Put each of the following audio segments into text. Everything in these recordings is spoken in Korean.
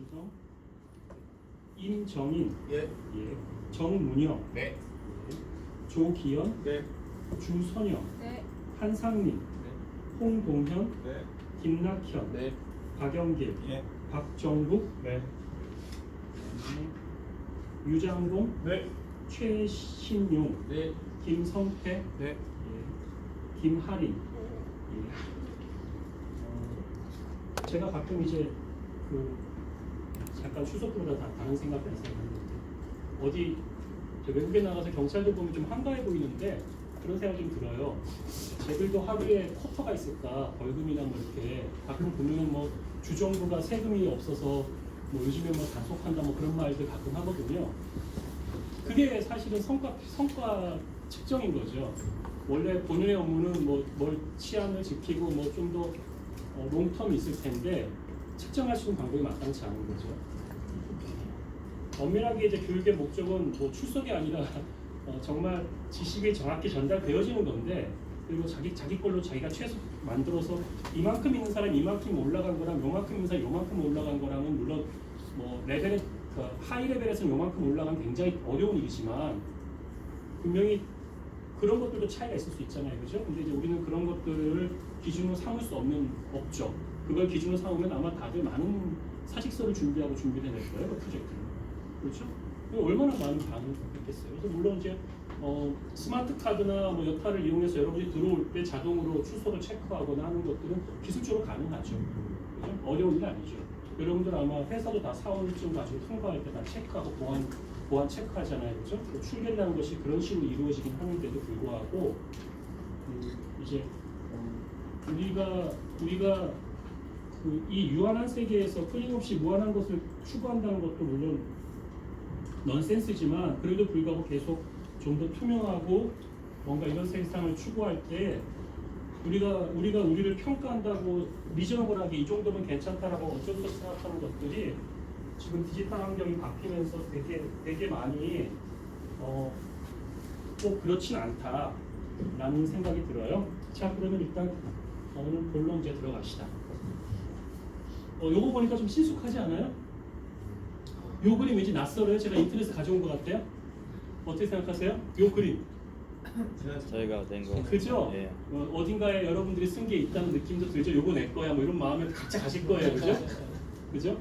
김유성, 임정인, 예. 예, 정문영, 네. 예, 조기현, 네. 주선영, 네. 한상민, 홍동현, 네. 김낙현, 네. 박영길, 예. 박정국, 네. 유장동, 네. 최신용, 네. 김성태, 네. 예, 김하린. 예. 제가 가끔 이제 그 잠깐 추석보다 다른 생각을 해서 어디 저 외국에 나가서 경찰들 보면 좀 한가해 보이는데 그런 생각이 좀 들어요. 쟤들도 하루에 쿼터가 있을까? 벌금이나 뭐 이렇게 가끔 보면 뭐 주정부가 세금이 없어서 뭐 요즘에 뭐 단속한다 뭐 그런 말들 가끔 하거든요. 그게 사실은 성과 측정인 거죠. 원래 본연의 업무는 뭐 뭘 치안을 지키고 뭐 좀 더 롱텀이 있을 텐데 측정할 수 있는 방법이 마땅치 않은 거죠. 엄밀하게 이제 교육의 목적은 뭐 출석이 아니라 정말 지식이 정확히 전달되어지는 건데 그리고 자기 걸로 자기가 최소 만들어서 이만큼 있는 사람이 이만큼 올라간 거랑 요만큼 있는 사람이 요만큼 올라간 거랑은 물론 뭐 레벨에 하이 레벨에서는 요만큼 올라가면 굉장히 어려운 일이지만 분명히 그런 것들도 차이가 있을 수 있잖아요, 그죠? 근데 이제 우리는 그런 것들을 기준으로 삼을 수 없죠. 그걸 기준으로 삼으면 아마 다들 많은 사직서를 준비하고 준비를 해낼 거예요, 그 프로젝트를. 그렇죠? 얼마나 많은 반응을 받겠어요. 그래서 물론 이제 스마트 카드나 뭐 여타를 이용해서 여러분이 들어올 때 자동으로 출석을 체크하거나 하는 것들은 기술적으로 가능하죠. 그죠? 어려운 일 아니죠. 여러분들 아마 회사도 다 사원증 가지고 통과할 때 다 체크하고 보안 체크하잖아요, 그죠? 출결이라는 것이 그런 식으로 이루어지긴 하는데도 불구하고 이제 우리가 이 유한한 세계에서 끊임없이 무한한 것을 추구한다는 것도 물론 넌센스지만 그래도 불구하고 계속 좀 더 투명하고 뭔가 이런 세상을 추구할 때 우리를 평가한다고 리저너블하게 이 정도면 괜찮다라고 어쩔 수 없이 생각하는 것들이 지금 디지털 환경이 바뀌면서 되게 많이 꼭 그렇진 않다라는 생각이 들어요. 자, 그러면 일단 오늘 본론 이제 들어갑시다. 요거 보니까 좀 친숙하지 않아요? 요 그림 왠지 낯설어요? 제가 인터넷에서 가져온 것 같아요? 어떻게 생각하세요? 요 그림 저희가 낸 거. 그죠? 예. 어딘가에 여러분들이 쓴 게 있다는 느낌도 들죠? 요거 내 거야 뭐 이런 마음에 각자 가실 거예요, 그죠? 그죠?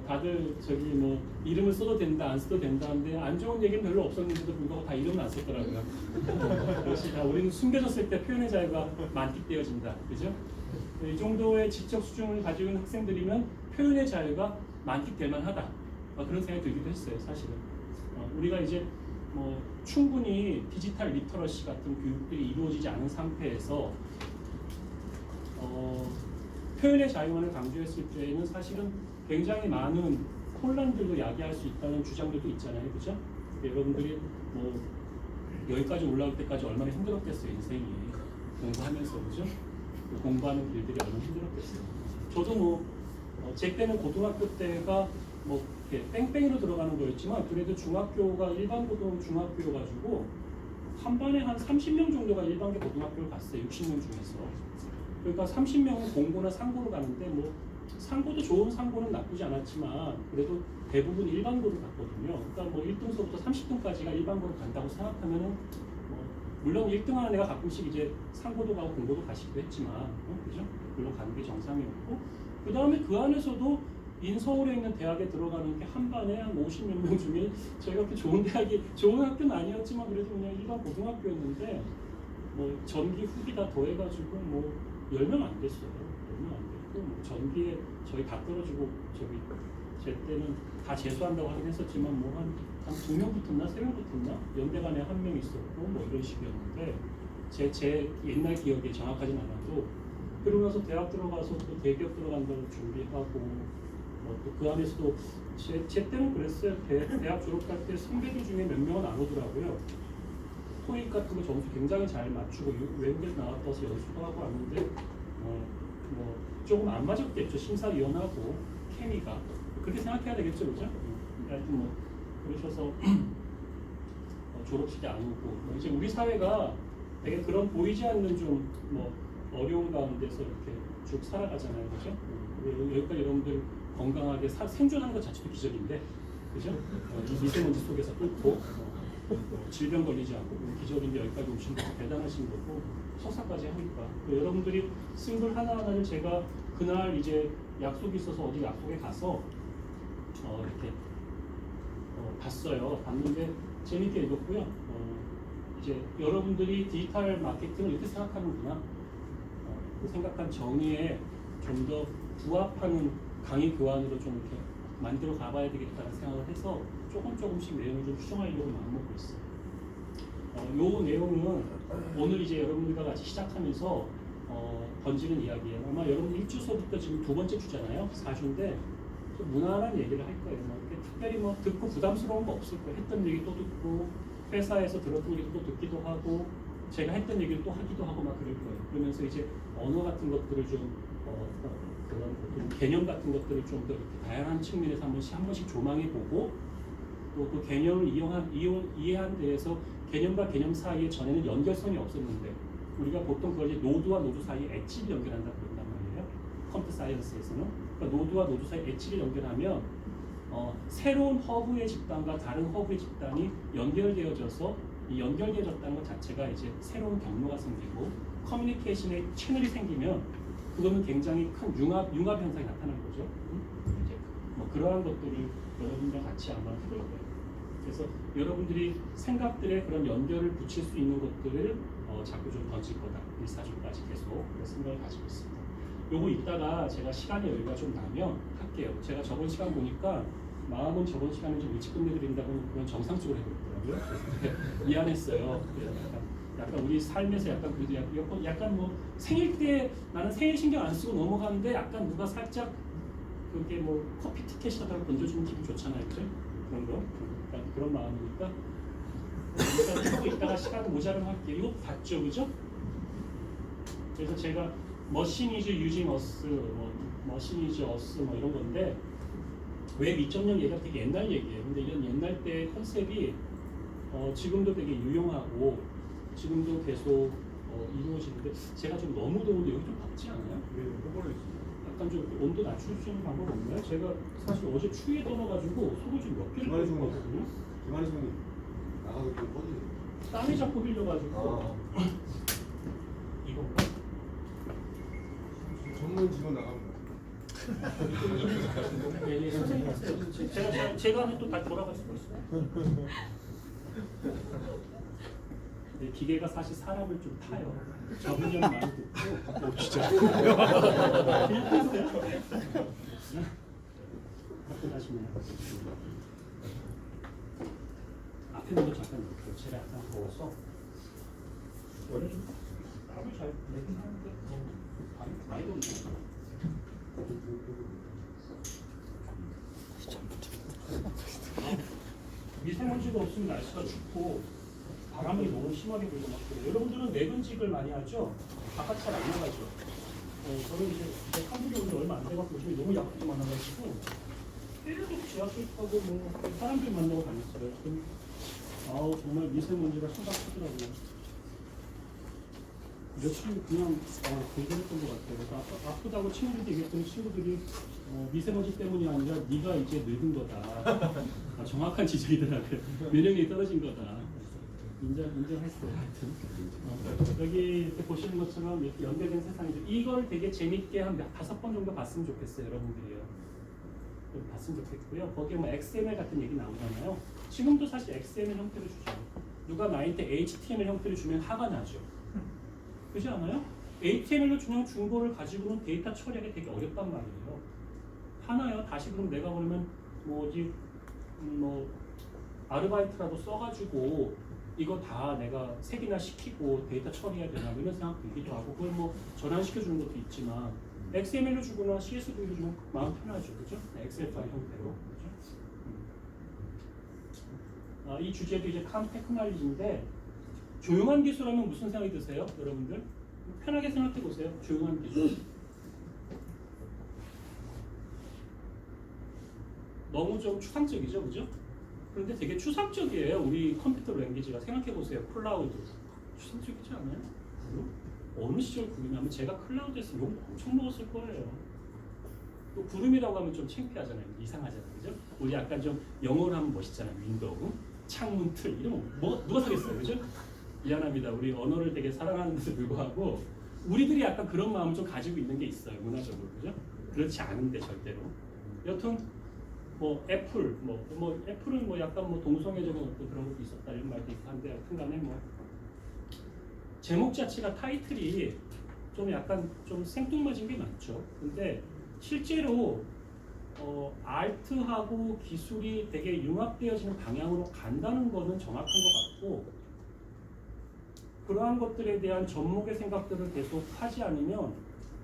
다들 저기 뭐 이름을 써도 된다 안 써도 된다는데 안 좋은 얘기는 별로 없었는데도 불구하고 다 이름은 안 썼더라고요. 그것이 다 우리는 숨겨졌을 때 표현의 자유가 만끽되어진다, 그죠? 이 정도의 지적 수준을 가지고 있는 학생들이면 표현의 자유가 만끽될 만하다, 그런 생각이 들기도 했어요, 사실은. 우리가 이제 뭐 충분히 디지털 리터러시 같은 교육들이 이루어지지 않은 상태에서 표현의 자유만을 강조했을 때에는 사실은 굉장히 많은 혼란들도 야기할 수 있다는 주장들도 있잖아요, 그죠? 여러분들이 뭐 여기까지 올라올 때까지 얼마나 힘들었겠어요, 인생이 공부하면서, 그죠? 공부하는 길들이 얼마나 힘들었겠어요. 저도 뭐 제 때는 고등학교 때가 뭐 이렇게 뺑뺑이로 들어가는 거였지만 그래도 중학교가 일반 중학교여가지고 한 반에 한 30명 정도가 일반계 고등학교를 갔어요. 60명 중에서. 그러니까 30명은 공고나 상고로 가는데 뭐 상고도 좋은 상고는 나쁘지 않았지만 그래도 대부분 일반고를 갔거든요. 그러니까 뭐 1등서부터 30등까지가 일반고로 간다고 생각하면은 물론 1등하는 애가 가끔씩 이제 상고도 가고 공고도 가시기도 했지만 그죠? 물론 가는 게 정상이었고 그 다음에 그 안에서도 인서울에 있는 대학에 들어가는 게 한 반에 한 50몇 명 중에 저희가 그렇게 좋은 학교는 아니었지만 그래도 그냥 일반 고등학교였는데 뭐 전기 후기 다 더해가지고 뭐 10명 안 됐어요. 10명 안 됐고 뭐 전기에 저희 다 떨어지고 제 때는 다 재수한다고 하긴 했었지만 뭐 한 2명 붙었나 3명 붙었나 연대간에 1명 있었고 뭐 이런 식이었는데 제 옛날 기억이 정확하진 않아도 그러고 나서 대학 들어가서 또 대기업 들어간다고 준비하고 또 그 안에서도 제 때는 그랬어요. 대학 졸업할 때 선배들 중에 몇 명은 안 오더라고요. 토익 같은 거 점수 굉장히 잘 맞추고 외국에서 나왔다 와서 연수도 하고 왔는데 뭐 조금 안 맞았겠죠. 심사위원하고 케미가 그렇게 생각해야 되겠죠, 그죠? 하여튼 뭐 그러셔서 졸업식이 안 오고 이제 우리 사회가 되게 그런 보이지 않는 좀 뭐 어려운 가운데서 이렇게 쭉 살아가잖아요, 그죠? 여기까지 여러분들 건강하게 생존하는 것 자체도 기적인데, 그죠? 이 미세먼지 속에서 뚫고 질병 걸리지 않고 기적인데 여기까지 오신 것도 대단하신 거고 석사까지 하니까 여러분들이 싱글 하나하나를 제가 그날 이제 약속이 있어서 어디 약속에 가서 이렇게 봤어요. 봤는데 재밌게 읽었고요. 이제 여러분들이 디지털 마케팅을 이렇게 생각하는구나. 그 생각한 정의에 좀 더 부합하는 강의 교환으로 좀 이렇게 만들어 가봐야 되겠다는 생각을 해서 조금씩 내용을 좀 수정하려고 마음먹고 있어요. 요 내용은 오늘 이제 여러분들과 같이 시작하면서 던지는 이야기예요. 아마 여러분 1주서부터 지금 두 번째 주잖아요. 4주인데 좀 무난한 얘기를 할 거예요. 이렇게 특별히 듣고 부담스러운 거 없을 거예요. 했던 얘기 또 듣고 회사에서 들었던 얘기 또 듣기도 하고 제가 했던 얘기를 또 하기도 하고 막 그럴 거예요. 그러면서 이제 언어 같은 것들을 좀 그런 개념 같은 것들을 좀 더 다양한 측면에서 한 번씩 조망해보고 또 그 개념을 이해한 데에서 개념과 개념 사이에 전에는 연결성이 없었는데 우리가 보통 그걸 이제 노드와 노드 사이에 엣지를 연결한다고 그런단 말이에요. 컴퓨터 사이언스에서는 그러니까 노드와 노드 사이에 엣지를 연결하면 새로운 허브의 집단과 다른 허브의 집단이 연결되어져서 이 연결되어졌다는 것 자체가 이제 새로운 경로가 생기고 커뮤니케이션의 채널이 생기면 그거는 굉장히 큰 융합 현상이 나타나는 거죠. 이제 그러한 것들을 여러분과 같이 아마 해볼 거예요. 그래서 여러분들이 생각들의 그런 연결을 붙일 수 있는 것들을 자꾸 좀 던질 거다. 1, 4주까지 계속 그런 생각을 가지고 있습니다. 요거 이따가 제가 시간이 여유가 좀 나면 할게요. 제가 저번 시간 보니까 마음은 저번 시간에 좀 일찍 끝내드린다고 그런 정상적으로 해보더라고요. 그래서 미안했어요. 약간 우리 삶에서 약간 그래도 약간 생일 때 나는 생일 신경 안 쓰고 넘어가는데 약간 누가 살짝 그게 커피 티켓이라도 던져주는 기분 좋잖아요, 그죠? 그런 거 약간 그런 마음이니까 일단 조금 이따가 시간 모자르면 할게요. 이거 봤죠, 그죠? 그래서 제가 머신 이즈 유징 어스, 머신 이즈 어스 이런 건데 웹 2.0 얘기가 되게 옛날 얘기예요. 근데 이런 옛날 때 컨셉이 지금도 되게 유용하고 지금도 계속 이루어지는데 제가 좀 너무 더운데 여기 좀 덥지 않아요? 약간 좀 온도 낮출 수 있는 방법 없나요? 제가 사실 어제 추위에 떨어가지고 속을 좀 몇 개를 끓인 거거든요. 김한희 선생님 나가서 좀 꺼주세요. 땀이 자꾸 흘려가지고 이건가? 전문 직원 나갑니다. 예, 선생님 하세요. 제가 하면 또 다 돌아갈 수가 있어요. 네, 기계가 사실 사람을 좀 타요. 적응력이 많이 듣고. 진짜. 하시네요. 앞에 놓고 잠깐 놓고 제가 약간 더워서 원래 좀 땀을 잘 내긴 하는데 많이 덥네요. 미세먼지가 없으면 날씨가 춥고 바람이 너무 심하게 불고 막 그래요. 여러분들은 내근직을 많이 하죠? 바깥 잘 안 나가죠? 저는 이제 한국에 온 지 얼마 안 돼갖고 요즘에 너무 약국이 많아가지고 계속 지하철 타고 사람들 만나고 다녔어요. 그럼 정말 미세먼지가 심각하더라고요. 며칠 그냥 공부했던 것 같아요. 그래서 아프다고 친구들한테 얘기했더니 친구들이 미세먼지 때문이 아니라 네가 이제 늙은 거다. 정확한 지적이더라고요. 면역력이 떨어진 거다. 인정했어요. 하여튼 여기 이렇게 보시는 것처럼 이렇게 연결된 세상이죠. 이걸 되게 재밌게 한 5번 정도 봤으면 좋겠어요, 여러분들이요. 봤으면 좋겠고요. 거기에 XML 같은 얘기 나오잖아요. 지금도 사실 XML 형태를 주죠. 누가 나한테 HTML 형태를 주면 화가 나죠. 그렇지 않아요? HTML로 준 거를 가지고는 데이터 처리하기 되게 어렵단 말이에요. 하나요? 다시 그럼 내가 그러면 아르바이트라도 써가지고 이거 다 내가 색이나 시키고 데이터 처리해야 되나 이런 생각 들기도 하고 그걸 전환시켜주는 것도 있지만 XML로 주거나 CSV로 주면 마음 편하죠, 그죠? 엑셀 파일 형태로. 그죠? 이 주제도 이제 캄테크놀리지인데 조용한 기술하면 무슨 생각이 드세요, 여러분들? 편하게 생각해 보세요. 조용한 기술. 너무 좀 추상적이죠, 그죠? 그런데 되게 추상적이에요. 우리 컴퓨터 랭귀지가 생각해 보세요. 클라우드 추상적이지 않아요? 어느 시절 구이냐면 제가 클라우드에서 욕 엄청 먹었을 거예요. 또 구름이라고 하면 좀 창피하잖아요. 이상하잖아요. 그죠? 우리 약간 좀 영어로 하면 멋있잖아요. 윈도우, 창문, 틀 이런 뭐 누가 사겠어요. 그죠? 미안합니다. 우리 언어를 되게 사랑하는데도 불구하고 우리들이 약간 그런 마음을 좀 가지고 있는 게 있어요. 문화적으로. 그죠? 그렇지 않은데 절대로. 여튼 뭐 애플 뭐 애플은 뭐 약간 뭐 동성애적인 어떤 그런 것도 있었다 이런 말도 있고 한데 여튼간에 뭐 제목 자체가 타이틀이 좀 약간 좀 생뚱맞은 게 많죠. 근데 실제로 아트하고 기술이 되게 융합되어지는 방향으로 간다는 거는 정확한 것 같고 그러한 것들에 대한 접목의 생각들을 계속 하지 않으면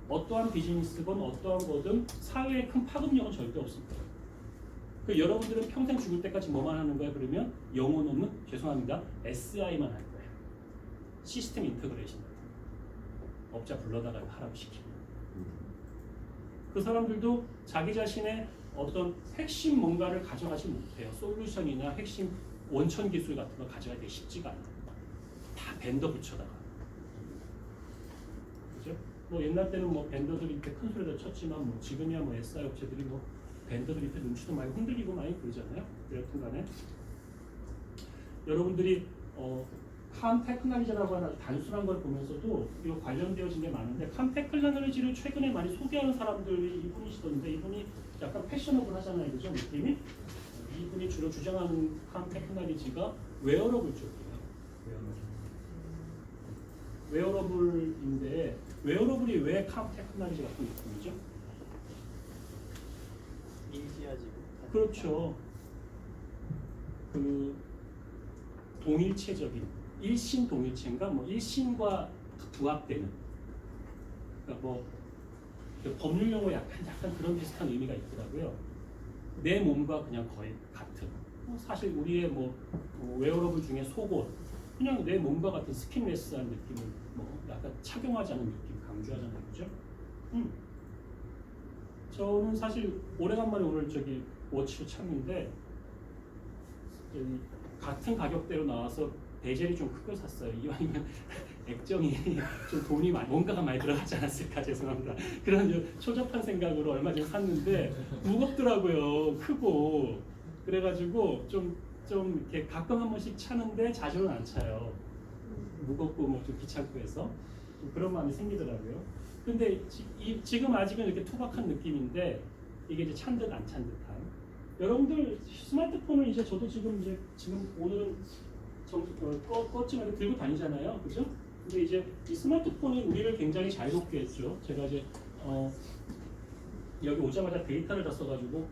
어떠한 비즈니스건 어떠한 거든 사회에 큰 파급력은 절대 없을 거예요. 그 여러분들은 평생 죽을 때까지 뭐만 하는 거야? 그러면 영혼 없는 죄송합니다. SI만 할 거예요. 시스템 인터그레이션. 업자 불러다가 하라고 시키고. 그 사람들도 자기 자신의 어떤 핵심 뭔가를 가져가지 못해요. 솔루션이나 핵심 원천 기술 같은 거 가져가기 쉽지가 않아요. 다 벤더 붙여다가. 그죠? 뭐 옛날 때는 뭐 벤더들이 이렇게 큰 소리도 쳤지만 뭐 지금이야 뭐 SI 업체들이 뭐 벤더들이 이렇게 눈치도 많이 흔들리고 많이 그러잖아요. 여튼 간에 여러분들이 칸 테크놀로지라고 하는 아주 단순한 걸 보면서도 이거 관련되어진 게 많은데 칸 테크놀로지를 최근에 많이 소개하는 사람들이 이분이시던데 이분이 약간 패셔너블 하잖아요. 그죠? 느낌이? 이분이 주로 주장하는 칸 테크놀로지가 웨어러블 쪽이에요. 웨어러블인데 웨어러블이 왜 칸 테크놀로지 같은 느낌이죠? 인지하지 못한. 그렇죠. 그 동일체적인 일신 동일체인가 뭐 일신과 부합되는 그러니까 뭐 법률 용어 약간 그런 비슷한 의미가 있더라고요. 내 몸과 그냥 거의 같은. 사실 우리의 뭐 웨어러블 중에 속옷 그냥 내 몸과 같은 스킨레스한 느낌을 뭐 약간 착용하지 않은 느낌 강조하잖아요, 그죠? 저는 사실 오래간만에 오늘 저기 워치를 찾는데 같은 가격대로 나와서 베젤이 좀 큰 걸 샀어요. 이왕이면 액정이 좀 돈이 많이 뭔가가 많이 들어가지 않았을까 죄송합니다. 그런 초잡한 생각으로 얼마 전에 샀는데 무겁더라고요. 크고 그래가지고 좀 이렇게 가끔 한 번씩 차는데 자주는 안 차요. 무겁고 뭐 좀 귀찮고 해서 좀 그런 마음이 생기더라고요. 근데 지금 아직은 이렇게 투박한 느낌인데 이게 이제 찬 듯 안 찬 듯한. 여러분들 스마트폰을 이제 저도 지금 오늘은 껐지만 들고 다니잖아요, 그죠? 근데 이제 이 스마트폰이 우리를 굉장히 자유롭게 했죠. 제가 이제 여기 오자마자 데이터를 다 써가지고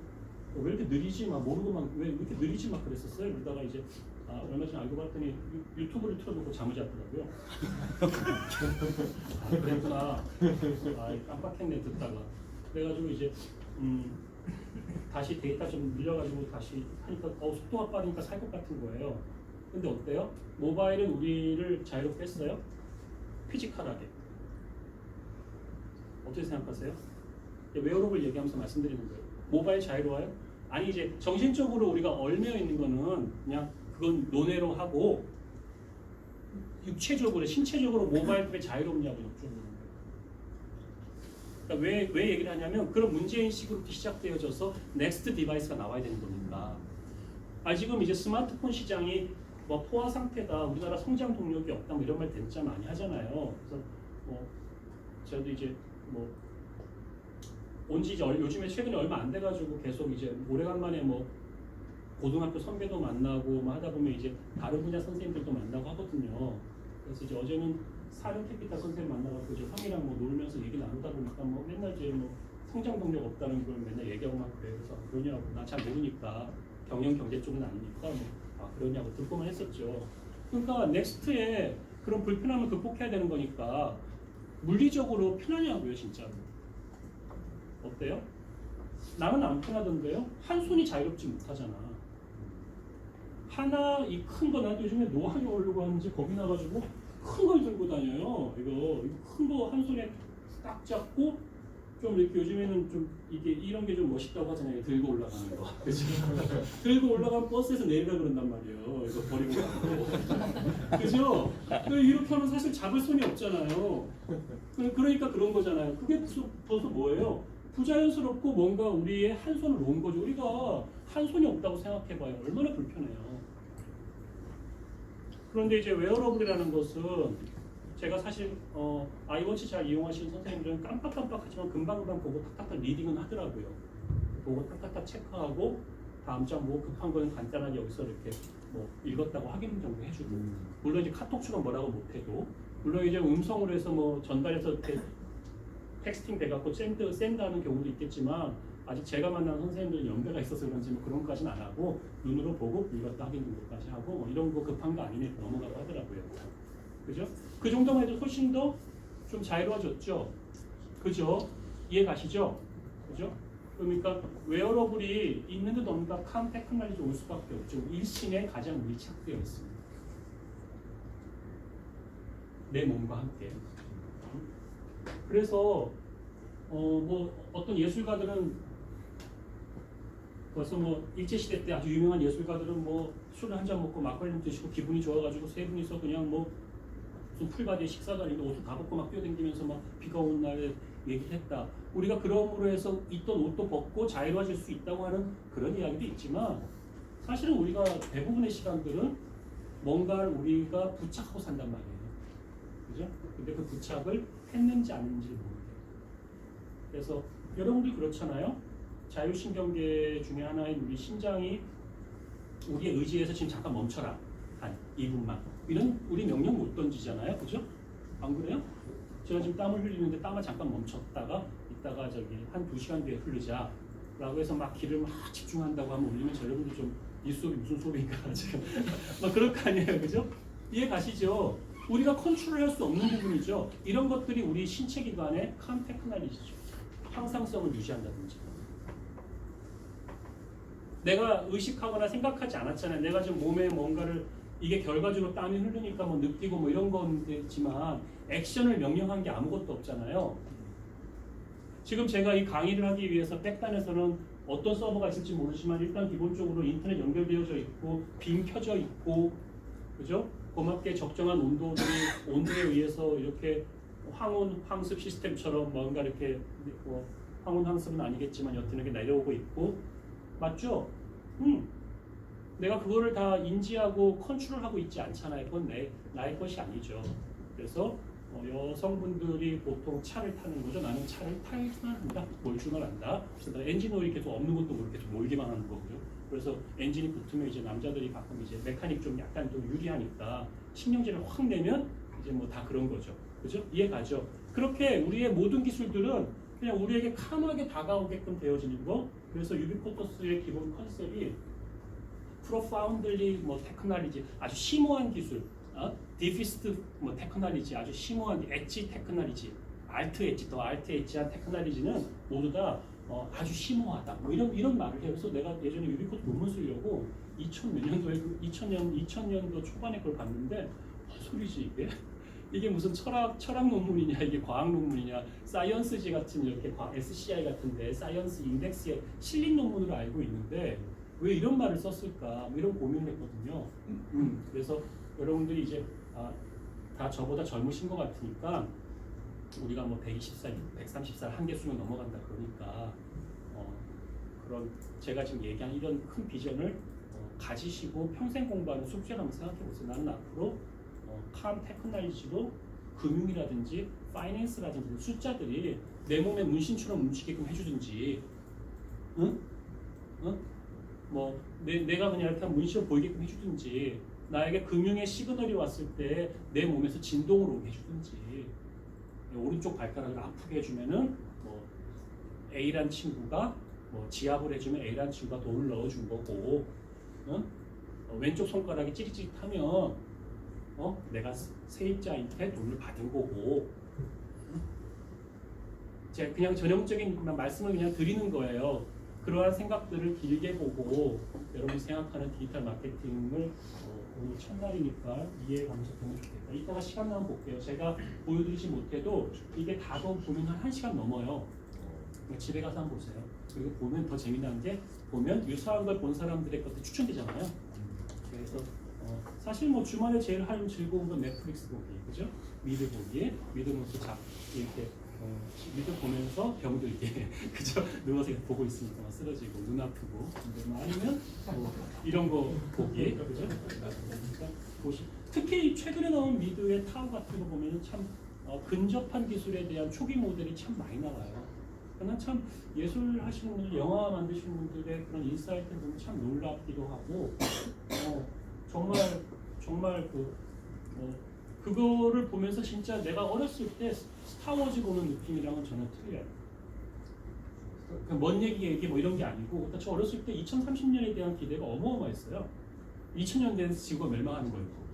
왜 이렇게 느리지 막 모르고 막 왜 이렇게 느리지 막 그랬었어요. 그러다가 이제 얼마 전에 알고 봤더니 유튜브를 틀어놓고 잠을 잤더라고요. 그랬구나. 깜빡했네 듣다가. 그래가지고 이제 다시 데이터 좀 늘려가지고 다시 하니까 속도가 빠르니까 살 것 같은 거예요. 근데 어때요? 모바일은 우리를 자유롭게 했어요? 피지컬하게. 어떻게 생각하세요? 웨어러블 얘기하면서 말씀드리는 거예요. 모바일 자유로워요? 아니 이제 정신적으로 우리가 얽매여 있는 거는 그냥 그건 논외로 하고 육체적으로 신체적으로 모바일 왜 자유롭냐고 여쭤보는 거예요. 그러니까 왜 얘기를 하냐면 그런 문제인식으로 시작되어져서 넥스트 디바이스가 나와야 되는 겁니다. 지금 이제 스마트폰 시장이 뭐 포화 상태다, 우리나라 성장 동력이 없다, 뭐 이런 말 진짜 많이 하잖아요. 그래서 뭐 저도 이제 뭐 온지 이제 요즘에 최근에 얼마 안 돼가지고 계속 이제 오래간만에 뭐 고등학교 선배도 만나고 뭐 하다 보면 이제 다른 분야 선생님들도 만나고 하거든요. 그래서 이제 어제는 사륜캐피탈 선생님 만나가지고 이제 형이랑 뭐 놀면서 얘기 나누다 보니까 뭐 맨날 이제 뭐 성장 동력 없다는 걸 맨날 얘기하고 막 그래요. 그래서 그러냐고 나 잘 모르니까 경영 경제 쪽은 아니니까 뭐 그러냐고 듣고만 했었죠. 그러니까 넥스트에 그런 불편함을 극복해야 되는 거니까 물리적으로 편하냐고요, 진짜로. 어때요? 나는 안 편하던데요? 한 손이 자유롭지 못하잖아. 하나 이 큰 거 난 요즘에 노안이 오려고 하는지 겁이 나가지고 큰 걸 들고 다녀요. 이거 큰 거 한 손에 딱 잡고 좀 이렇게 요즘에는 좀 이게 이런 게 좀 멋있다고 하잖아요. 들고 올라가는 거. 그죠? 들고 올라가면 버스에서 내리라 그런단 말이에요. 이거 버리고 가고. 그죠? 이렇게 하면 사실 잡을 손이 없잖아요. 그러니까 그런 거잖아요. 그게 벌써 뭐예요? 부자연스럽고 뭔가 우리의 한 손을 놓은 거죠. 우리가 한 손이 없다고 생각해봐요. 얼마나 불편해요. 그런데 이제 웨어러블이라는 것은 제가 사실 아이워치 잘 이용하시는 선생님들은 깜빡깜빡하지만 금방금방 보고 탁탁탁 리딩은 하더라고요. 보고 탁탁탁 체크하고 다음 장 뭐 급한 거는 간단하게 여기서 이렇게 뭐 읽었다고 확인 정도 해주고 물론 이제 카톡처럼 뭐라고 못해도 물론 이제 음성으로 해서 뭐 전달해서 이렇게 텍스팅 돼갖고 샌드하는 경우도 있겠지만 아직 제가 만난 선생님들은 연배가 있어서 그런지 뭐 그런 것까지는 안 하고 눈으로 보고 읽었다 확인 정도까지 하고 뭐 이런 거 급한 거 아니면 넘어가고 하더라고요. 그죠? 그 정도만 해도 훨씬 더 좀 자유로워졌죠. 그죠? 이해 가시죠? 그죠? 그러니까 웨어러블이 있는 듯 없는 듯 캄 테크놀로지 올 수밖에 없죠. 일신에 가장 밀착되어 있습니다. 내 몸과 함께. 그래서 뭐 어떤 예술가들은 벌써 뭐 일제시대 때 아주 유명한 예술가들은 뭐 술을 한 잔 먹고 막걸리 드시고 기분이 좋아가지고 세 분이서 그냥 뭐 무슨 풀바디에 식사도 아니고 옷을 다 벗고 막 뛰어다니면서 막 비가 오는 날에 얘기했다. 우리가 그럼으로 해서 있던 옷도 벗고 자유로워질 수 있다고 하는 그런 이야기도 있지만 사실은 우리가 대부분의 시간들은 뭔가를 우리가 부착하고 산단 말이에요. 그죠? 근데 그 부착을 했는지 안 했는지를 모르겠어요. 그래서 여러분들 그렇잖아요. 자율신경계 중에 하나인 우리 심장이 우리의 의지에서 지금 잠깐 멈춰라. 한 2분만. 이런 우리 명령 못 던지잖아요. 그죠? 안 그래요? 제가 지금 땀을 흘리는데 땀을 잠깐 멈췄다가 이따가 저기 한 2시간 뒤에 흘리자 라고 해서 막 귀를 막 집중한다고 하면 울리면 여러분들 좀 이 소리 무슨 소리인가 지금 막 그럴 거 아니에요. 그죠? 이해 가시죠? 우리가 컨트롤할 수 없는 부분이죠. 이런 것들이 우리 신체 기관의 캄테크날리지죠. 항상성을 유지한다든지. 내가 의식하거나 생각하지 않았잖아요. 내가 지금 몸에 뭔가를 이게 결과적으로 땀이 흐르니까 뭐 느끼고 뭐 이런 건데지만 액션을 명령한 게 아무것도 없잖아요. 지금 제가 이 강의를 하기 위해서 백단에서는 어떤 서버가 있을지 모르지만 일단 기본적으로 인터넷 연결되어져 있고 빔 켜져 있고 그죠? 고맙게 적정한 온도에 의해서 이렇게 황혼 황습 시스템처럼 뭔가 이렇게 뭐 황혼 황습은 아니겠지만 여튼 이렇게 내려오고 있고 맞죠? 내가 그거를 다 인지하고 컨트롤하고 있지 않잖아요. 그건 나의 것이 아니죠. 그래서 여성분들이 보통 차를 타는 거죠. 나는 차를 탈만 한다, 몰주만 한다. 그래서 엔진 오일이 계속 없는 것도 모르게 계속 몰기만 하는 거고요. 그래서 엔진이 붙으면 이제 남자들이 가끔 이제 메카닉 좀 약간 좀 유리하니까 신경질을 확 내면 이제 뭐 다 그런 거죠. 그죠? 이해 가죠? 그렇게 우리의 모든 기술들은 그냥 우리에게 캄하게 다가오게끔 되어지는 거. 그래서 유비쿼터스의 기본 컨셉이 profoundly 뭐 테크놀로지 아주 심오한 기술, 디피스트 뭐 테크놀로지 아주 심오한 엣지 테크놀로지, 알트 엣지 더 알트 엣지한 테크놀로지는 모두 다 아주 심오하다. 뭐 이런 말을 해요. 그래서 내가 예전에 유비쿼터 논문 쓰려고 2000년도 초반에 그걸 봤는데 소리지 이게. 이게 무슨 철학 논문이냐 이게 과학 논문이냐 사이언스지 같은 이렇게 SCI 같은데 사이언스 인덱스에 실린 논문으로 알고 있는데 왜 이런 말을 썼을까 뭐 이런 고민을 했거든요. 그래서 여러분들이 이제 다 저보다 젊으신 것 같으니까 우리가 뭐 120살, 130살 한계 수명 넘어간다 그러니까 그런 제가 지금 얘기한 이런 큰 비전을 가지시고 평생 공부하는 숙제를 한번 생각해 보세요. 나는 앞으로 캄 테크놀로지로 금융이라든지 파이낸스라든지 숫자들이 내 몸에 문신처럼 움직이게끔 해주든지 응? 뭐 내가 그냥 이렇게 문신을 보이게끔 해주든지 나에게 금융의 시그널이 왔을 때 내 몸에서 진동을 오게 해주든지 오른쪽 발가락을 아프게 해주면은 뭐 A란 친구가 뭐 지압을 해주면 A란 친구가 돈을 넣어준 거고 응? 왼쪽 손가락이 찌릿찌릿하면 내가 세입자한테 돈을 받은 거고 제가 그냥 전형적인 말씀을 그냥 드리는 거예요. 그러한 생각들을 길게 보고 여러분이 생각하는 디지털 마케팅을 오늘 첫날이니까 이해하면서 보면 좋겠다. 이따가 시간 나면 볼게요. 제가 보여드리지 못해도 이게 다도 보면 한 1시간 넘어요. 집에 가서 한번 보세요. 그리고 보면 더 재미난 게 보면 유사한 걸 본 사람들의 것도 추천되잖아요. 그래서 사실 뭐 주말에 제일 하는 즐거운 건 넷플릭스 보기, 그죠? 미드 보기, 미드 보면서 이렇게 미드 보면서 병들게 그저 누워서 보고 있으니까 막 쓰러지고 눈 아프고 근데 뭐 아니면 뭐 이런 거 보기 그죠? 그러니까 특히 최근에 나온 미드의 타워 같은 거 보면은 참 근접한 기술에 대한 초기 모델이 참 많이 나와요. 그러나 참 예술 하시는 분들, 영화 만드시는 분들의 그런 인사이트를 보면 참 놀랍기도 하고 정말 그거를 보면서 진짜 내가 어렸을 때 스타워즈 보는 느낌이랑은 전혀 틀려요. 먼 얘기 뭐 이런 게 아니고 저 어렸을 때 2030년에 대한 기대가 어마어마했어요. 2000년대에는 지구가 멸망하는 거였고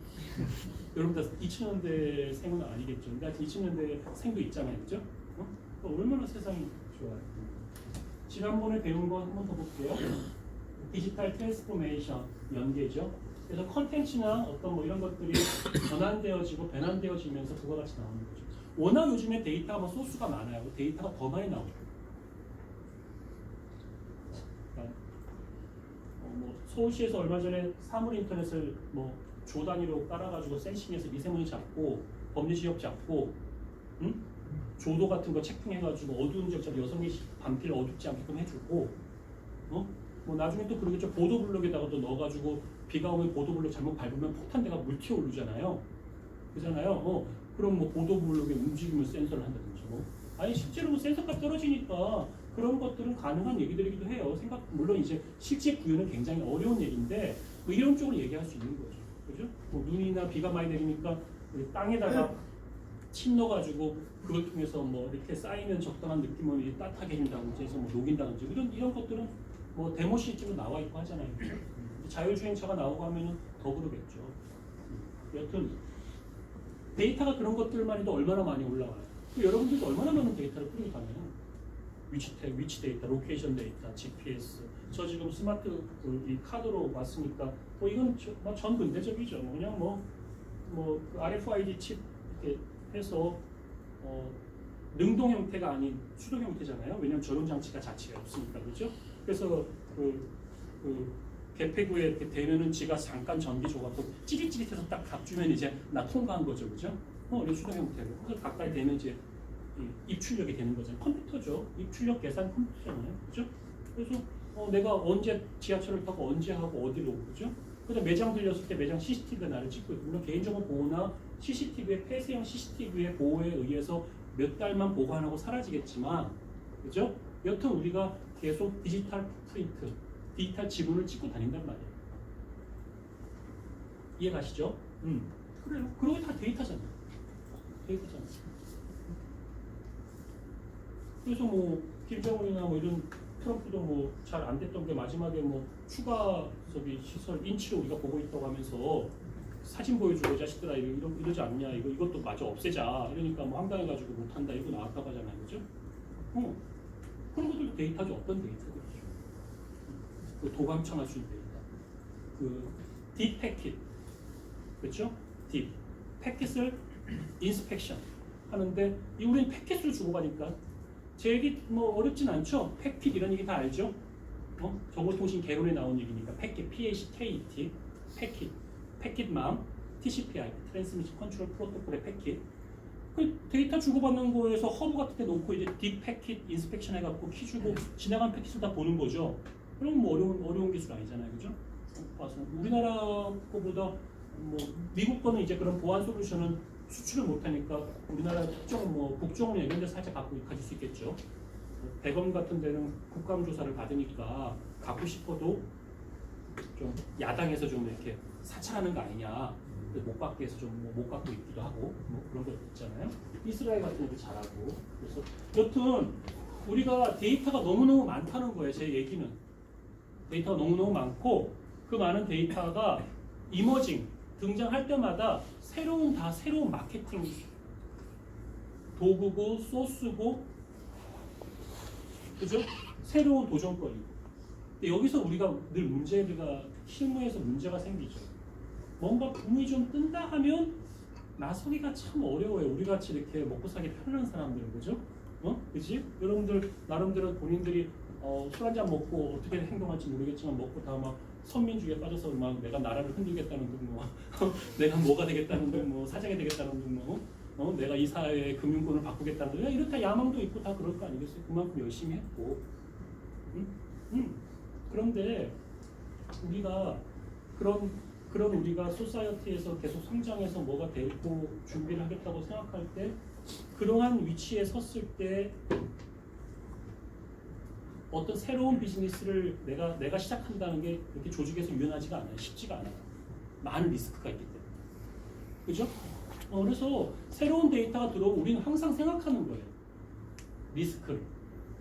여러분 다 2000년대 생은 아니겠죠. 근데 2000년대 생도 있잖아요. 그죠? 얼마나 세상이 좋아요. 지난번에 배운 거 한 번 더 볼게요. 디지털 트랜스포메이션 연계죠. 그래서 컨텐츠나 어떤 뭐 이런 것들이 전환되어지고 변환되어지면서 그거 같이 나오는 거죠. 워낙 요즘에 데이터가 뭐 소스가 많아요. 데이터가 더 많이 나오죠. 그러니까 뭐 서울시에서 얼마 전에 사물 인터넷을 뭐 조 단위로 깔아가지고 센싱해서 미세먼지 잡고 법률 지역 잡고, 조도 같은 거 체킹해가지고 어두운 지역 여성이 밤길 어둡지 않게끔 해주고, 뭐 나중에 또 그러겠죠. 보도블록에다가도 넣어가지고 비가 오면 보도블록 잘못 밟으면 폭탄대가 물튀어 오르잖아요. 그잖아요. 그럼 뭐 보도블록의 움직임을 센서를 한다든지 뭐. 아니 실제로 뭐 센서값 떨어지니까 그런 것들은 가능한 얘기들이기도 해요. 물론 이제 실제 구현은 굉장히 어려운 얘기인데 뭐 이런 쪽으로 얘기할 수 있는 거죠. 그죠? 뭐 눈이나 비가 많이 내리니까 땅에다가 침 넣어가지고 그걸 통해서 뭐 이렇게 쌓이면 적당한 느낌을 따뜻하게 해준다든지 해서 뭐 녹인다든지 이런 것들은 뭐 데모 실제로 나와 있고 하잖아요. 자율주행차가 나오고 하면은 더 그러겠죠. 여튼 데이터가 그런 것들만 해도 얼마나 많이 올라와요. 여러분들도 얼마나 많은 데이터를 뿌리고 다녀요. 위치 데이터, 로케이션 데이터, GPS. 저 지금 스마트 이 카드로 왔으니까 이건 전 근대적이죠. 그냥 뭐 RFID 칩 이렇게 해서 능동 형태가 아닌 수동 형태잖아요. 왜냐하면 저런 장치가 자체가 없으니까 그렇죠. 그래서 개폐구에 이렇게 되면은 지가 잠깐 전기 줘갖고 찌릿찌릿해서 딱 답주면 이제 나 통과한 거죠, 그죠? 이런 수동 형태로. 그래서 가까이 되면 이제 입출력이 되는 거잖아요. 컴퓨터죠. 입출력 계산 컴퓨터잖아요, 그죠? 그래서 내가 언제 지하철을 타고 언제 하고 어디로 오고, 그죠? 그래서 매장 들렸을 때 매장 CCTV가 나를 찍고 있고, 물론 개인정보 보호나 CCTV의 폐쇄형 CCTV의 보호에 의해서 몇 달만 보관하고 사라지겠지만, 그죠? 여튼 우리가 계속 디지털 프린트, 디지털 지문을 찍고 다닌단 말이에요. 이해가시죠? 그래요. 그런 게 다 데이터잖아요. 데이터잖아요. 그래서 뭐 김정은이나 뭐 이런 트럼프도 뭐 잘 안 됐던 게 마지막에 뭐 추가 시설 인치로 우리가 보고 있다고 하면서 사진 보여주고 자식들아 이러지 않냐 이것도 마저 없애자 이러니까 뭐 황당해가지고 못한다 이거 나왔다고 하잖아요, 그죠? 그런 것들도 데이터죠. 어떤 데이터들이죠? 그 도감청할 수 있는 데이터, 그 딥 패킷, 그렇죠? 딥 패킷을 인스펙션 하는데 우리는 패킷을 주고 가니까 제 얘기 뭐 어렵진 않죠? 패킷 이런 얘기 다 알죠? 정보통신 개론에 나온 얘기니까 패킷, PACKET, 패킷맘, TCP/IP, 트랜스미션 컨트롤 프로토콜의 패킷. 그 데이터 주고받는 거에서 허브 같은 데 놓고 이제 딥 패킷 인스펙션 해갖고 키 주고 지나간 패킷을 다 보는 거죠. 그럼 뭐 어려운 기술 아니잖아요, 그죠? 우리나라 거보다 뭐 미국 거는 이제 그런 보안 솔루션은 수출을 못하니까 우리나라 특정 뭐 국정원 이런 데 살짝 가질 수 있겠죠. 대검 같은 데는 국감조사를 받으니까 갖고 싶어도 좀 야당에서 좀 이렇게 사찰하는 거 아니냐, 못 갖게 해서 좀 못 갖고 있기도 하고 뭐 그런 거 있잖아요. 이스라엘 같은 데도 잘하고. 그래서 여튼 우리가 데이터가 너무너무 많다는 거예요. 제 얘기는 데이터가 너무너무 많고 그 많은 데이터가 이머징 등장할 때마다 새로운 마케팅 도구고 소스고, 그죠? 새로운 도전거리고. 근데 여기서 우리가 늘 실무에서 문제가 생기죠. 뭔가 붐이 좀 뜬다 하면 나서기가 참 어려워요. 우리 같이 이렇게 먹고 살기 편한 사람들은, 그죠? 그지? 여러분들 나름대로 본인들이 술 한잔 먹고 어떻게 행동할지 모르겠지만 먹고 다 막 선민주의에 빠져서 막 내가 나라를 흔들겠다는 둥, 뭐 내가 뭐가 되겠다는 둥, 뭐 사장이 되겠다는 둥, 내가 이 사회의 금융권을 바꾸겠다는 거 이렇다 야망도 있고 다 그럴 거 아니겠어요? 그만큼 열심히 했고. 그런데 우리가 그런 우리가 소사이어티에서 계속 성장해서 뭐가 되고 준비를 하겠다고 생각할 때 그러한 위치에 섰을 때 어떤 새로운 비즈니스를 내가 시작한다는 게 그렇게 조직에서 유연하지가 않아요. 쉽지가 않아요. 많은 리스크가 있기 때문에. 그죠? 그래서 새로운 데이터가 들어오면 우리는 항상 생각하는 거예요. 리스크를.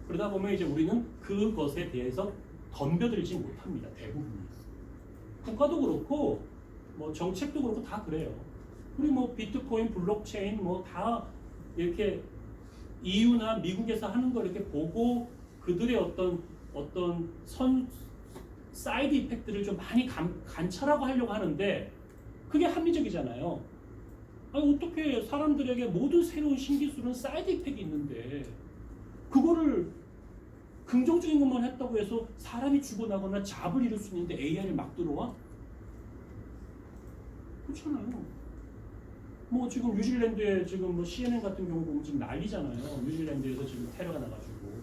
그러다 보면 이제 우리는 그것에 대해서 덤벼들지 못합니다. 대부분이. 국가도 그렇고 뭐 정책도 그렇고 다 그래요. 우리 뭐 비트코인, 블록체인 뭐 다 이렇게 EU나 미국에서 하는 거 이렇게 보고 그들의 어떤 사이드 이펙트를 좀 많이 관찰하고 하려고 하는데 그게 합리적이잖아요. 아니 어떻게 사람들에게 모든 새로운 신기술은 사이드 이펙이 있는데 그거를 긍정적인 것만 했다고 해서 사람이 죽어나거나 잡을 이룰 수 있는데 AI를 막 들어와? 그렇잖아요. 뭐 지금 뉴질랜드에 지금 뭐 CNN 같은 경우 보면 지금 난리잖아요. 뉴질랜드에서 지금 테러가 나가지고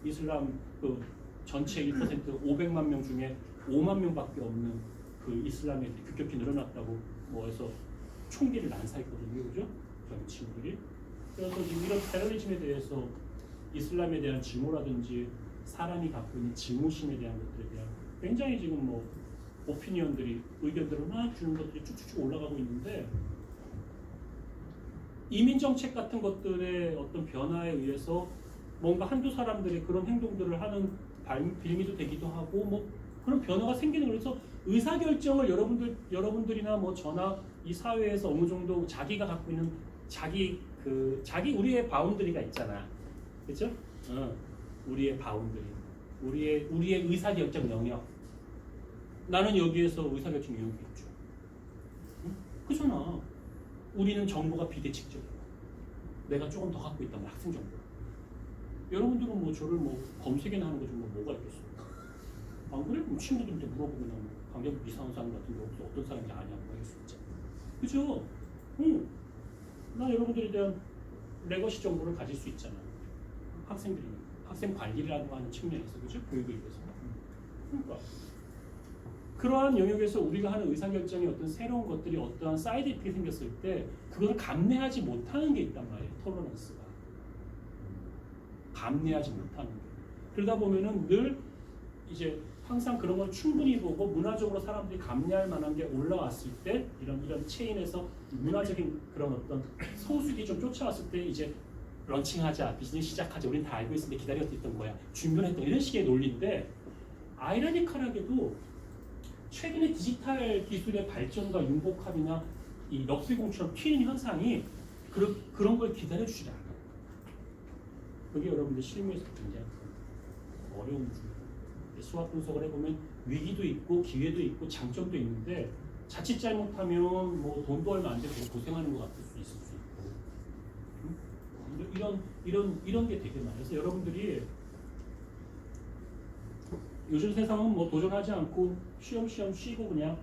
이슬람 그 전체 1% 500만 명 중에 5만 명밖에 없는 그 이슬람이 급격히 늘어났다고 뭐 해서 총기를 난사했거든요. 그죠? 저희 친구들이. 그래서 지금 이런 테러리즘에 대해서 이슬람에 대한 증오라든지 사람이 갖고 있는 증오심에 대한 것들에 대한 굉장히 지금 뭐 오피니언들이 의견들을 막 주는 것들이 쭉쭉쭉 올라가고 있는데 이민 정책 같은 것들의 어떤 변화에 의해서 뭔가 한두 사람들이 그런 행동들을 하는 빌미도 되기도 하고 뭐 그런 변화가 생기는 그래서 의사결정을 여러분들이나 뭐 저나 이 사회에서 어느 정도 자기가 갖고 있는 자기 우리의 바운드리가 있잖아. 그렇죠? 우리의 바운드리, 우리의 의사결정 영역. 나는 여기에서 의사결정 영역이 있죠. 그잖아. 우리는 정보가 비대칭적이야. 내가 조금 더 갖고 있다면 학생 정보. 여러분들은 뭐 저를 뭐 검색이나 하는 거 좀 뭐가 있겠어? 안 그래? 그럼 친구들한테 물어보면 강대국 이상한 사람 같은데 어떤 사람인지 아냐고 할 수 있잖아. 그죠? 나 여러분들에 대한 레거시 정보를 가질 수 있잖아. 학생들이 학생 관리라고 하는 측면에서 그죠? 교육을 위해서. 그러니까 그러한 영역에서 우리가 하는 의사결정이 어떤 새로운 것들이 어떠한 사이드 이펙이 생겼을 때 그걸 감내하지 못하는 게 있단 말이에요. 토러런스가 감내하지 못하는 게. 그러다 보면은 늘 이제 항상 그런 걸 충분히 보고 문화적으로 사람들이 감내할 만한 게 올라왔을 때 이런 체인에서 문화적인 그런 어떤 소수기 좀 쫓아왔을 때 이제 런칭하자, 비즈니스 시작하자, 우린 다 알고 있는데 기다렸던 있던 거야. 준비했던 이런 식의 논리인데 아이러니컬하게도 최근의 디지털 기술의 발전과 융복합이나 이 럭비공처럼 튀는 현상이 그런 걸 기다려주지 않아요. 그게 여러분들 실무에서 굉장히 어려운 중이에요. 수학 분석을 해보면 위기도 있고 기회도 있고 장점도 있는데 자칫 잘못하면 뭐 돈도 얼마 안 되고 고생하는 것 같을 수 있을 수 있고 이런 게 되게 많아요. 그래서 여러분들이 요즘 세상은 뭐 도전하지 않고 쉬엄쉬엄 쉬고 그냥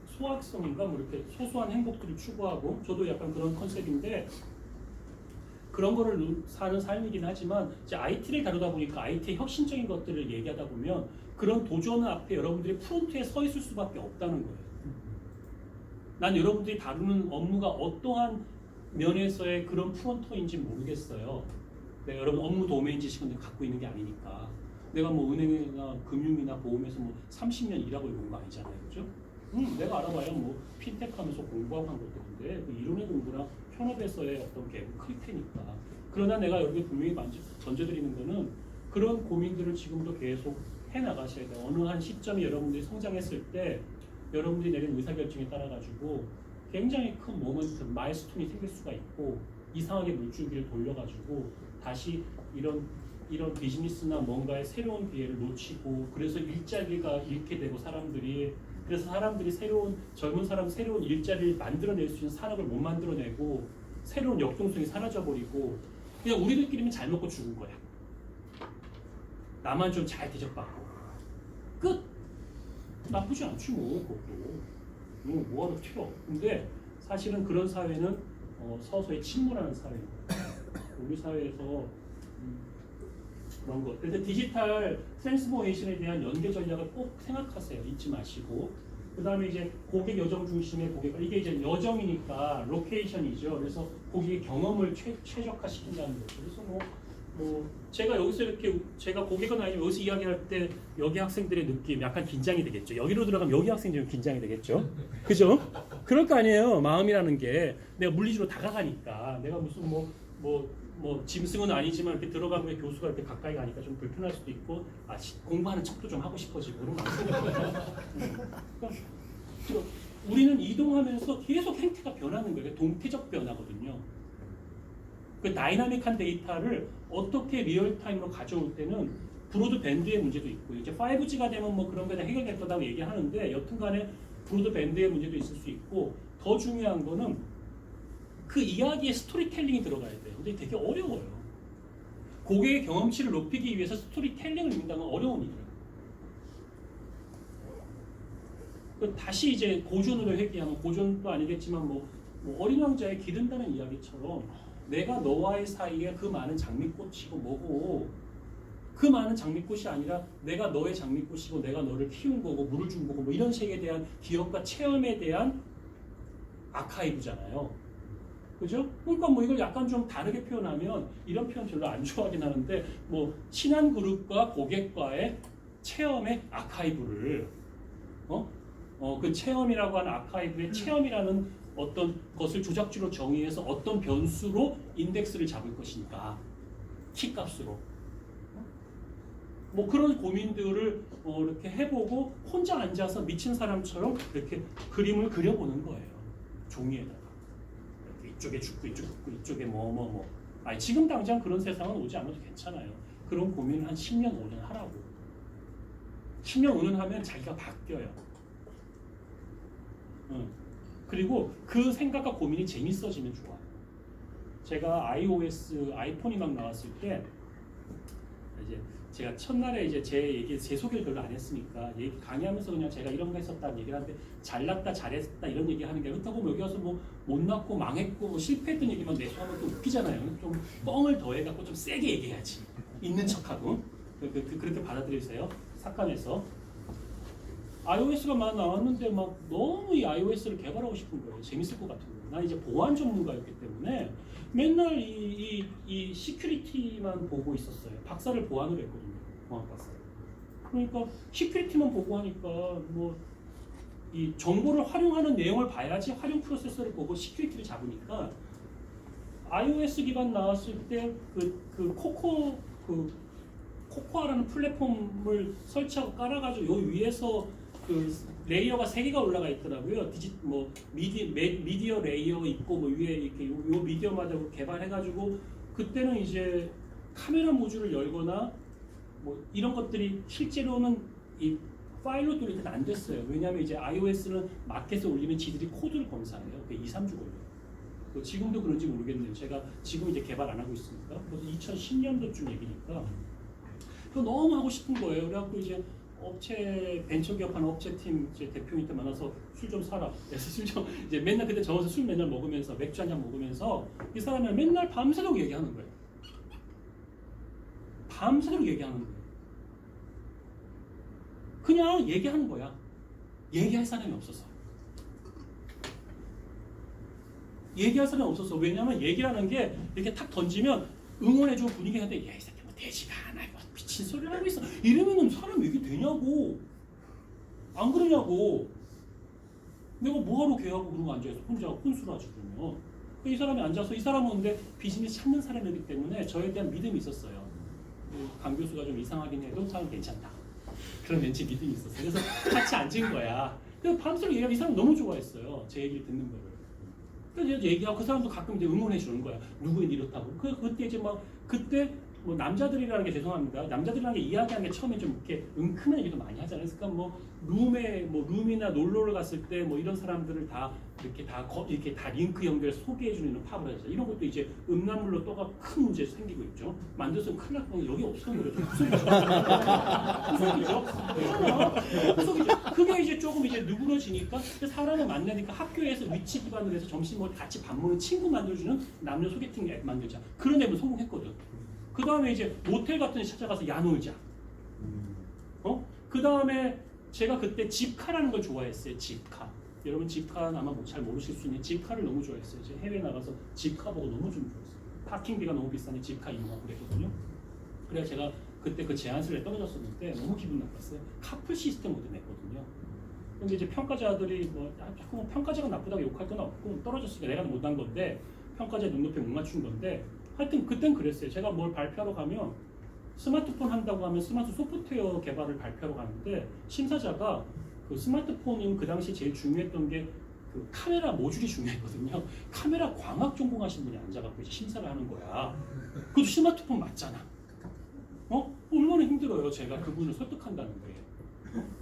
소확성인가 뭐 이렇게 소소한 행복들을 추구하고 저도 약간 그런 컨셉인데 그런 거를 사는 삶이긴 하지만 이제 IT를 다루다 보니까 IT의 혁신적인 것들을 얘기하다 보면 그런 도전 앞에 여러분들이 프론트에 서 있을 수밖에 없다는 거예요. 난 여러분들이 다루는 업무가 어떠한 면에서의 그런 프론터인지 모르겠어요. 내가 여러분 업무 도메인 지식은 갖고 있는 게 아니니까. 내가 뭐 은행이나 금융이나 보험에서 뭐 30년 일하고 있는 거 아니잖아요. 그죠? 내가 알아봐야 뭐 핀테크 하면서 공부하고 한 것들인데 그 이론의 공부나 현업에서의 어떤 계급 클 테니까. 그러나 내가 여기 분명히 던져드리는 거는 그런 고민들을 지금도 계속 해나가셔야 돼요. 어느 한 시점이 여러분들이 성장했을 때 여러분들이 내린 의사결정에 따라 가지고 굉장히 큰 모먼트, 마일스톤이 생길 수가 있고 이상하게 물줄기를 돌려가지고 다시 이런 비즈니스나 뭔가의 새로운 기회를 놓치고 그래서 일자리가 잃게 되고 그래서 사람들이 젊은 사람 새로운 일자리를 만들어낼 수 있는 산업을 못 만들어내고 새로운 역동성이 사라져버리고 그냥 우리들끼리만 잘 먹고 죽은 거야. 나만 좀 잘 대접받고 끝. 나쁘지 않지 뭐 그것도. 뭐하러 튀어. 근데 사실은 그런 사회는 서서히 침몰하는 사회입니다. 우리 사회에서 그런 것. 그래서 디지털 트랜스포메이션에 대한 연계 전략을 꼭 생각하세요. 잊지 마시고. 그 다음에 이제 고객 여정 중심의 고객, 이게 이제 여정이니까 로케이션이죠. 그래서 고객의 경험을 최적화시킨다는 거죠. 그래서 제가 여기서 이렇게 제가 고객은 아니고 여기서 이야기할 때 여기 학생들의 느낌 약간 긴장이 되겠죠. 여기로 들어가면 여기 학생들은 긴장이 되겠죠. 그죠? 그럴 거 아니에요. 마음이라는 게 내가 물리적으로 다가가니까 내가 무슨 짐승은 아니지만 이렇게 들어가면 교수가 이렇게 가까이 가니까 좀 불편할 수도 있고 공부하는 척도 좀 하고 싶어지고 그런 거 그러니까 우리는 이동하면서 계속 행태가 변하는 거예요. 동태적 변화거든요. 그 다이나믹한 데이터를 어떻게 리얼타임으로 가져올 때는 브로드밴드의 문제도 있고 이제 5G가 되면 그런 게 다 해결될 거라고 얘기하는데 여튼간에 브로드밴드의 문제도 있을 수 있고 더 중요한 거는 그 이야기에 스토리텔링이 들어가야 돼요. 근데 되게 어려워요. 고객의 경험치를 높이기 위해서 스토리텔링을 입는다는 건 어려운 일이에요. 다시 이제 고전으로 회귀하면 고전도 아니겠지만 어린 왕자에 기른다는 이야기처럼 내가 너와의 사이에 그 많은 장미꽃이고 뭐고 그 많은 장미꽃이 아니라 내가 너의 장미꽃이고 내가 너를 키운 거고 물을 준 거고 이런 식에 대한 기억과 체험에 대한 아카이브잖아요. 그죠? 그러니까 이걸 약간 좀 다르게 표현하면 이런 표현 별로 안 좋아하긴 하는데 친한 그룹과 고객과의 체험의 아카이브를 그 체험이라고 하는 아카이브의 체험이라는 어떤 것을 조작지로 정의해서 어떤 변수로 인덱스를 잡을 것인가 키값으로 그런 고민들을 이렇게 해보고 혼자 앉아서 미친 사람처럼 이렇게 그림을 그려보는 거예요. 종이에다가 이쪽에 죽고 이쪽에 아니 지금 당장 그런 세상은 오지 않아도 괜찮아요. 그런 고민을 한 10년 5년 하라고. 10년 5년 하면 자기가 바뀌어요. 그리고 그 생각과 고민이 재밌어지면 좋아요. 제가 iOS 아이폰이 막 나왔을 때 이제 제가 첫날에 이제 제 소개를 별로 안 했으니까 강의하면서 그냥 제가 이런 거 했었다는 얘기를 하는데 잘났다 잘했다 이런 얘기 하는 게 그렇다고 여기 와서 못났고 망했고 실패했던 얘기만 내수하면 또 웃기잖아요. 좀 뻥을 더해갖고 좀 세게 얘기해야지. 있는 척하고 그렇게 받아들이세요. 삭감해서 iOS가 막 나왔는데 너무 이 iOS를 개발하고 싶은 거예요. 재밌을 것 같은 거예요. 난 이제 보안 전문가였기 때문에 맨날 이 시큐리티만 보고 있었어요. 박사를 보안으로 했거든요. 보안 박사. 그러니까 시큐리티만 보고 하니까 이 정보를 활용하는 내용을 봐야지 활용 프로세서를 보고 시큐리티를 잡으니까 iOS 기반 나왔을 때 코코아라는 플랫폼을 설치하고 깔아가지고 요 위에서 레이어가 3개가 올라가 있더라고요. 미디어 레이어 있고 위에 이렇게 요 미디어마다 개발해가지고 그때는 이제 카메라 모듈을 열거나 이런 것들이 실제로는 이 파일로 뚫릴 때는 안 됐어요. 왜냐하면 이제 iOS는 마켓에 올리면 지들이 코드를 검사해요. 그게 2-3주 걸려요. 지금도 그런지 모르겠네요. 제가 지금 이제 개발 안 하고 있으니까. 그래서 2010년도쯤 얘기니까. 그거 너무 하고 싶은 거예요. 그래갖고 이제 벤처기업 하는 업체팀 대표님한테 만나서 술 좀 사라. 그래서 이제 맨날 그때 저어서 술 맨날 먹으면서 맥주 한잔 먹으면서 이 사람이 맨날 밤새도록 얘기하는 거예요. 밤새도록 얘기하는 거예요. 그냥 얘기하는 거야. 얘기할 사람이 없어서. 얘기할 사람이 없어서. 왜냐면 얘기라는 게 이렇게 탁 던지면 응원해주고 분위기가 돼. 야, 이 새끼 되지가 않아. 미친 소리를 하고 있어. 이러면은 사람이 이게 되냐고. 안 그러냐고. 내가 뭐하러 걔하고 그러고 앉아있어. 혼자 혼수를 하지 그러면. 이 사람이 앉아서 이 사람은 근데 비즈니스 찾는 사람이기 때문에 저에 대한 믿음이 있었어요. 강 교수가 좀 이상하긴 해도 사람 괜찮다. 그런 왠지 믿음이 있었어요. 그래서 같이 앉은 거야. 근데 밤새도록 얘기하고 이 사람 너무 좋아했어요. 제 얘기를 듣는 거를. 그래서 얘기하고 그 사람도 가끔 이제 응원해 주는 거야. 누구는 이렇다고. 그때 이제 그때 뭐 남자들이라는 게 죄송합니다. 남자들이라는 게 이야기하는 게 처음에 좀 이렇게 은큼한 얘기도 많이 하잖아요. 그러니까 뭐 룸이나 놀러를 갔을 때 뭐 이런 사람들을 다 이렇게 다 링크 연결 소개해 주는 팝을 하죠. 이런 것도 이제 음란물로 또가 큰 문제 생기고 있죠. 만들었으면 큰일 날 뻔. 여기 없으면 그래도 구속이죠. 구속이죠. 그게 이제 조금 이제 누그러지니까 사람을 만나니까 학교에서 위치 기반으로 해서 점심 뭐 같이 밥 먹는 친구 만들어주는 남녀 소개팅 앱 만들자. 그런 앱은 성공했거든. 그 다음에 이제 모텔 같은 데 찾아가서 야 놀자. 그 다음에 제가 그때 집카라는 걸 좋아했어요. 집카. 여러분 집카는 아마 잘 모르실 수 있는 집카를 너무 좋아했어요. 제가 해외 나가서 집카 보고 너무 좀 좋았어요. 파킹비가 너무 비싸니 집카 이용하고 그랬거든요. 그래서 제가 그때 그 제안서에 떨어졌었는데 너무 기분 나빴어요. 카풀 시스템으로 냈거든요. 근데 이제 평가자들이 자꾸 평가자가 나쁘다고 욕할 건 없고 떨어졌으니까 내가 못한 건데 평가자 눈높이에 못 맞춘 건데 하여튼 그땐 그랬어요. 제가 뭘 발표하러 가면 스마트폰 한다고 하면 스마트 소프트웨어 개발을 발표하러 가는데 심사자가 그 스마트폰은 그 당시 제일 중요했던 게 그 카메라 모듈이 중요했거든요. 카메라 광학 전공하신 분이 앉아갖고 이제 심사를 하는 거야. 그것도 스마트폰 맞잖아. 얼마나 힘들어요. 제가 그분을 설득한다는 게.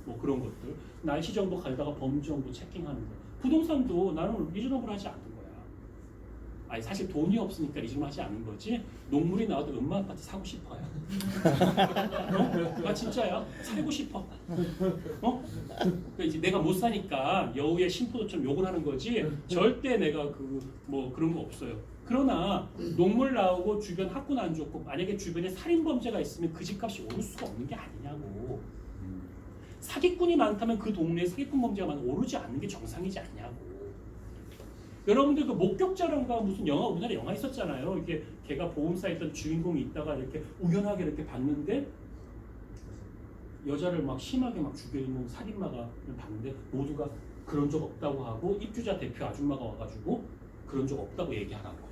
뭐 그런 것들. 날씨 정보 갈다가 범주 정보 체킹하는 거. 부동산도 나는 리저너블 하지 않는 거야. 아니 사실 돈이 없으니까 리즈म 하지 않는 거지. 농물이 나와도 음마 아파트 사고 싶어요. 아 진짜야? 살고 싶어. 그러니까 이제 내가 못 사니까 여우의 심포도처럼 욕을 하는 거지. 절대 내가 뭐 그런 거 없어요. 그러나 농물 나오고 주변 학군 안 좋고 만약에 주변에 살인 범죄가 있으면 그 집값이 오를 수가 없는 게 아니냐고. 사기꾼이 많다면 그 동네에 사기꾼 범죄가 많아 오르지 않는 게 정상이지 않냐고. 여러분들 그 목격자론가 무슨 영화 우리나라 영화 있었잖아요. 이렇게 걔가 보험사에 있던 주인공이 있다가 이렇게 우연하게 이렇게 봤는데 여자를 막 심하게 막 죽여있는 살인마가 봤는데 모두가 그런 적 없다고 하고 입주자 대표 아줌마가 와가지고 그런 적 없다고 얘기하라고.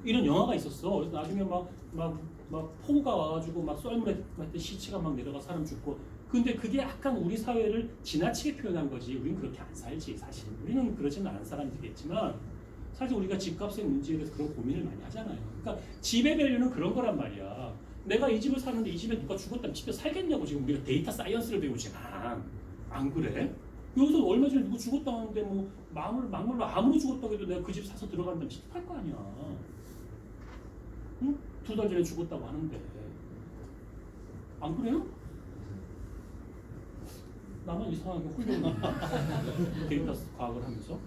이런 영화가 있었어. 그래서 나중에 막 폭우가 와가지고 막 썰물에 시체가 막 내려가 사람 죽고. 근데 그게 약간 우리 사회를 지나치게 표현한 거지. 우리는 그렇게 안 살지 사실. 우리는 그러지는 않은 사람들이겠지만 사실 우리가 집값의 문제에 대해서 그런 고민을 많이 하잖아요. 그러니까 집의 밸류는 그런 거란 말이야. 내가 이 집을 사는데 이 집에 누가 죽었다면 집에 살겠냐고. 지금 우리가 데이터 사이언스를 배우지만 안 그래? 여기서 얼마 전에 누구 죽었다 하는데 뭐 막물로 암으로 죽었다고 해도 내가 그 집 사서 들어간다면 집할 거 아니야. 응? 2달 전에 죽었다고 하는데 안 그래요? 나만 이상하게 훌륭한 데이터 과학을 하면서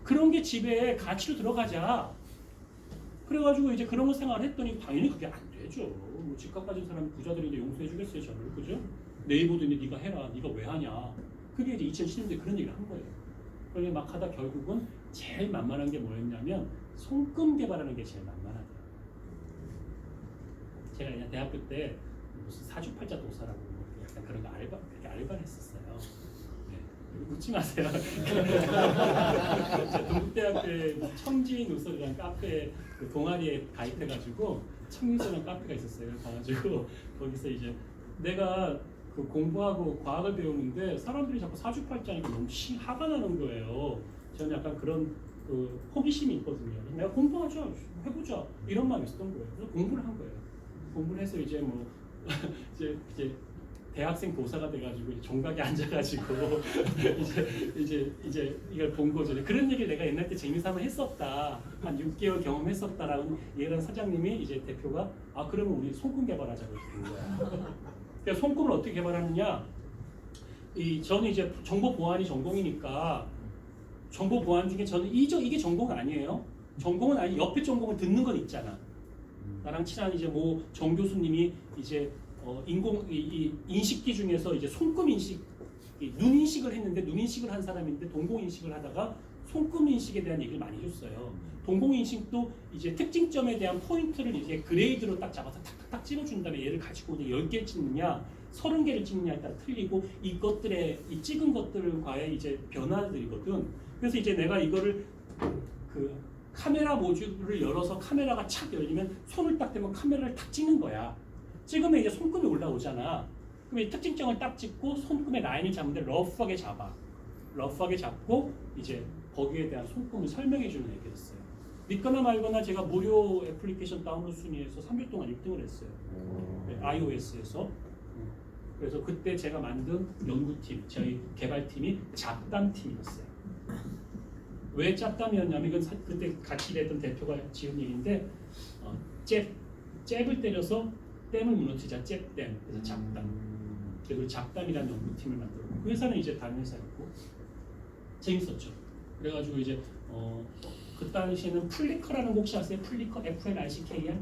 그런 게 집에 가치로 들어가자. 그래가지고 이제 그런 거 생각을 했더니 당연히 그게 안 되죠. 뭐 집값 가진 사람이 부자들인데 용서해 주겠어요 저를. 그죠? 네이버도 있는데 네가 해라. 네가 왜 하냐. 그게 이제 2010년대 그런 얘기를 한 거예요. 그러니 막 하다 결국은 제일 만만한 게 뭐였냐면 손금 개발하는 게 제일 만만하더라고요. 제가 그냥 대학교 때 무슨 사주팔자 도사라고 약간 그런 거 그렇게 알바를 했었어요. 네. 웃지 마세요. 제가 동국대학교에 청지노설이라는 카페 그 동아리에 가입해가지고 청리소라는 카페가 있었어요. 가가지고 거기서 이제 내가 그 공부하고 과학을 배우는데 사람들이 자꾸 사주팔자니까 너무 화가 나는 거예요. 저는 약간 그런 그 호기심이 있거든요. 내가 공부하자, 해보자 이런 마음이 있었던 거예요. 그래서 공부를 한 거예요. 공부를 해서 이제 뭐 이제 대학생 도사가 돼가지고 종각에 앉아가지고 이제 이걸 본 거죠. 그런 얘기를 내가 옛날 때 재미삼아 했었다. 한 6개월 경험했었다라는 얘기를 사장님이 이제 대표가 그러면 우리 손금 개발하자고 된 거야. 그러니까 손금을 어떻게 개발하느냐? 저는 이제 정보 보안이 전공이니까 정보 보안 중에 저는 이게 전공 아니에요. 전공은 아니 옆에 전공을 듣는 건 있잖아. 나랑 친한 이제 뭐 정 교수님이 이제 인식기 중에서 이제 손금 인식, 눈 인식을 했는데 눈 인식을 한 사람인데 동공 인식을 하다가 손금 인식에 대한 얘기를 많이 해줬어요. 동공 인식도 이제 특징점에 대한 포인트를 이제 그레이드로 딱 잡아서 탁탁탁 찍어준 다음에 얘를 가지고 이제 10개를 찍느냐, 30개를 찍느냐에 따라 틀리고 이것들의 이 찍은 것들과의 이제 변화들이거든. 그래서 이제 내가 이거를 그 카메라 모듈을 열어서 카메라가 착 열리면 손을 딱 대면 카메라를 탁 찍는 거야. 찍으면 이제 손금이 올라오잖아. 그럼 이 특징점을 딱 찍고 손금의 라인을 잡는데 러프하게 잡아. 러프하게 잡고 이제 거기에 대한 손금을 설명해 주는 얘기였어요. 믿거나 말거나 제가 무료 애플리케이션 다운로드 순위에서 3주 동안 1등을 했어요. 네, iOS에서. 그래서 그때 제가 만든 연구팀, 저희 개발팀이 잡담팀이었어요. 왜 잡담이었냐면 이건 그때 같이 일했던 대표가 지은 얘기인데 잽을 때려서 댐을 무너뜨리자 잽댐. 그래서 잡담. 그래서 잡담이라는 연구팀을 만들었고 그 회사는 이제 다른 회사였고 재밌었죠. 그래가지고 이제 그 당시에는 플리커라는 거 혹시 아세요? 플리커 FLICKR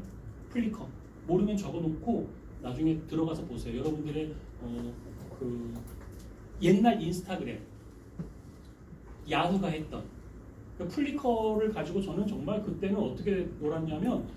플리커 모르면 적어놓고 나중에 들어가서 보세요. 여러분들의 그 옛날 인스타그램 야후가 했던 그 플리커를 가지고 저는 정말 그때는 어떻게 놀았냐면